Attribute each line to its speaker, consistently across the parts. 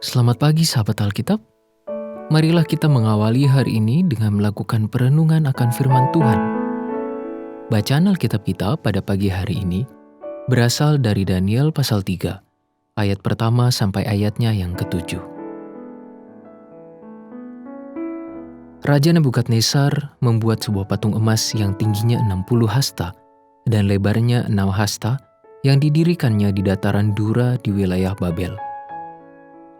Speaker 1: Selamat pagi sahabat Alkitab. Marilah kita mengawali hari ini dengan melakukan perenungan akan firman Tuhan. Bacaan Alkitab kita pada pagi hari ini berasal dari Daniel pasal 3, ayat pertama sampai ayatnya yang ke-7. Raja Nebukadnezar membuat sebuah patung emas yang tingginya 60 hasta dan lebarnya 6 hasta yang didirikannya di dataran Dura di wilayah Babel.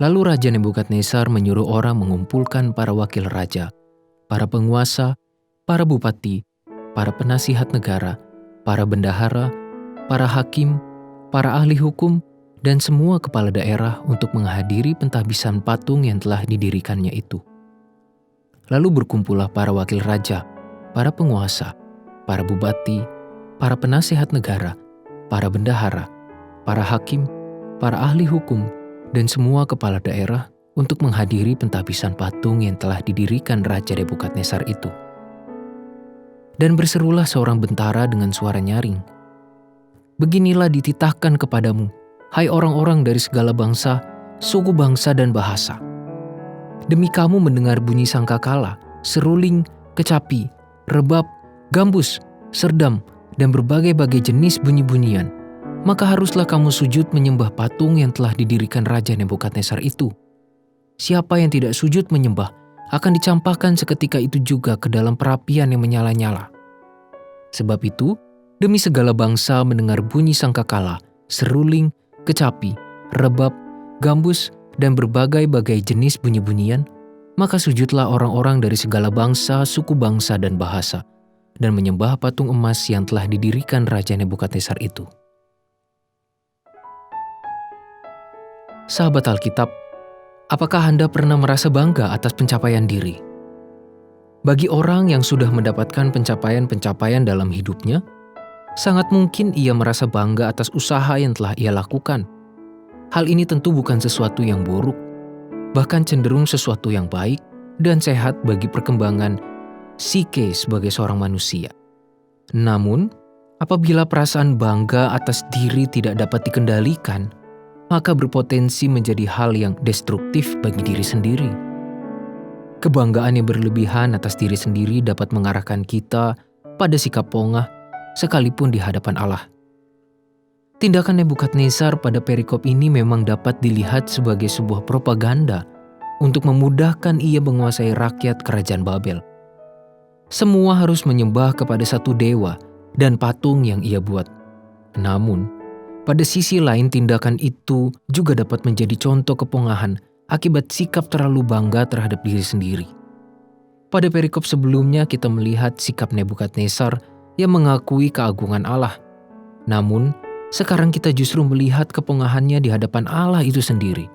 Speaker 1: Lalu Raja Nebukadnezar menyuruh orang mengumpulkan para wakil raja, para penguasa, para bupati, para penasihat negara, para bendahara, para hakim, para ahli hukum, dan semua kepala daerah untuk menghadiri pentahbisan patung yang telah didirikannya itu. Lalu berkumpullah para wakil raja, para penguasa, para bupati, para penasihat negara, para bendahara, para hakim, para ahli hukum, dan semua kepala daerah untuk menghadiri pentahbisan patung yang telah didirikan Raja Nebukadnezar itu. Dan berserulah seorang bentara dengan suara nyaring, "Beginilah dititahkan kepadamu, hai orang-orang dari segala bangsa, suku bangsa dan bahasa. Demi kamu mendengar bunyi sangkakala, seruling, kecapi, rebab, gambus, serdam, dan berbagai-bagai jenis bunyi-bunyian, maka haruslah kamu sujud menyembah patung yang telah didirikan Raja Nebukadnezar itu. Siapa yang tidak sujud menyembah akan dicampakkan seketika itu juga ke dalam perapian yang menyala-nyala. Sebab itu, demi segala bangsa mendengar bunyi sangkakala, seruling, kecapi, rebab, gambus, dan berbagai-bagai jenis bunyi-bunyian, maka sujudlah orang-orang dari segala bangsa, suku bangsa, dan bahasa, dan menyembah patung emas yang telah didirikan Raja Nebukadnezar itu." Sahabat Alkitab, apakah Anda pernah merasa bangga atas pencapaian diri? Bagi orang yang sudah mendapatkan pencapaian-pencapaian dalam hidupnya, sangat mungkin ia merasa bangga atas usaha yang telah ia lakukan. Hal ini tentu bukan sesuatu yang buruk, bahkan cenderung sesuatu yang baik dan sehat bagi perkembangan psike sebagai seorang manusia. Namun, apabila perasaan bangga atas diri tidak dapat dikendalikan, maka berpotensi menjadi hal yang destruktif bagi diri sendiri. Kebanggaan yang berlebihan atas diri sendiri dapat mengarahkan kita pada sikap pongah sekalipun di hadapan Allah. Tindakan Nebukadnezar pada perikop ini memang dapat dilihat sebagai sebuah propaganda untuk memudahkan ia menguasai rakyat kerajaan Babel. Semua harus menyembah kepada satu dewa dan patung yang ia buat. Namun, pada sisi lain, tindakan itu juga dapat menjadi contoh kepongahan akibat sikap terlalu bangga terhadap diri sendiri. Pada perikop sebelumnya kita melihat sikap Nebukadnezar yang mengakui keagungan Allah. Namun, sekarang kita justru melihat kepongahannya di hadapan Allah itu sendiri.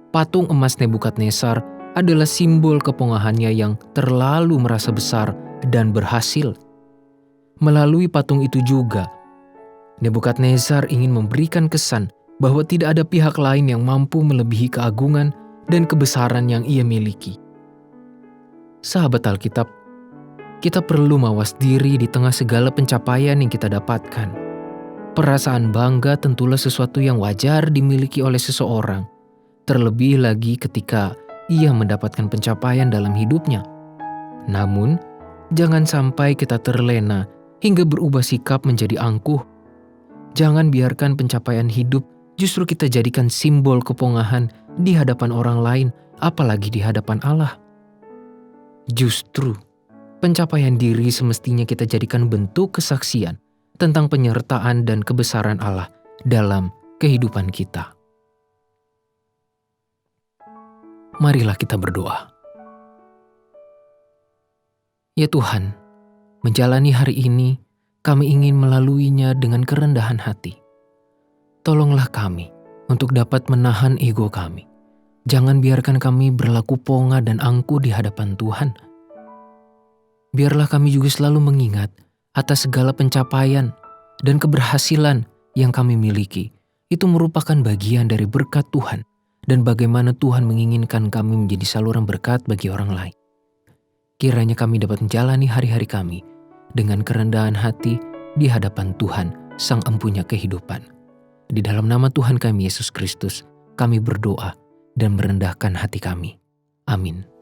Speaker 1: Patung emas Nebukadnezar adalah simbol kepongahannya yang terlalu merasa besar dan berhasil. Melalui patung itu juga, Nebukadnezar ingin memberikan kesan bahwa tidak ada pihak lain yang mampu melebihi keagungan dan kebesaran yang ia miliki. Sahabat Alkitab, kita perlu mawas diri di tengah segala pencapaian yang kita dapatkan. Perasaan bangga tentulah sesuatu yang wajar dimiliki oleh seseorang, terlebih lagi ketika ia mendapatkan pencapaian dalam hidupnya. Namun, jangan sampai kita terlena hingga berubah sikap menjadi angkuh. Jangan biarkan pencapaian hidup justru kita jadikan simbol kepongahan di hadapan orang lain, apalagi di hadapan Allah. Justru, pencapaian diri semestinya kita jadikan bentuk kesaksian tentang penyertaan dan kebesaran Allah dalam kehidupan kita. Marilah kita berdoa. Ya Tuhan, menjalani hari ini, kami ingin melaluinya dengan kerendahan hati. Tolonglah kami untuk dapat menahan ego kami. Jangan biarkan kami berlaku ponga dan angkuh di hadapan Tuhan. Biarlah kami juga selalu mengingat atas segala pencapaian dan keberhasilan yang kami miliki. Itu merupakan bagian dari berkat Tuhan dan bagaimana Tuhan menginginkan kami menjadi saluran berkat bagi orang lain. Kiranya kami dapat menjalani hari-hari kami dengan kerendahan hati di hadapan Tuhan, Sang Empunya kehidupan. Di dalam nama Tuhan kami Yesus Kristus, kami berdoa dan merendahkan hati kami. Amin.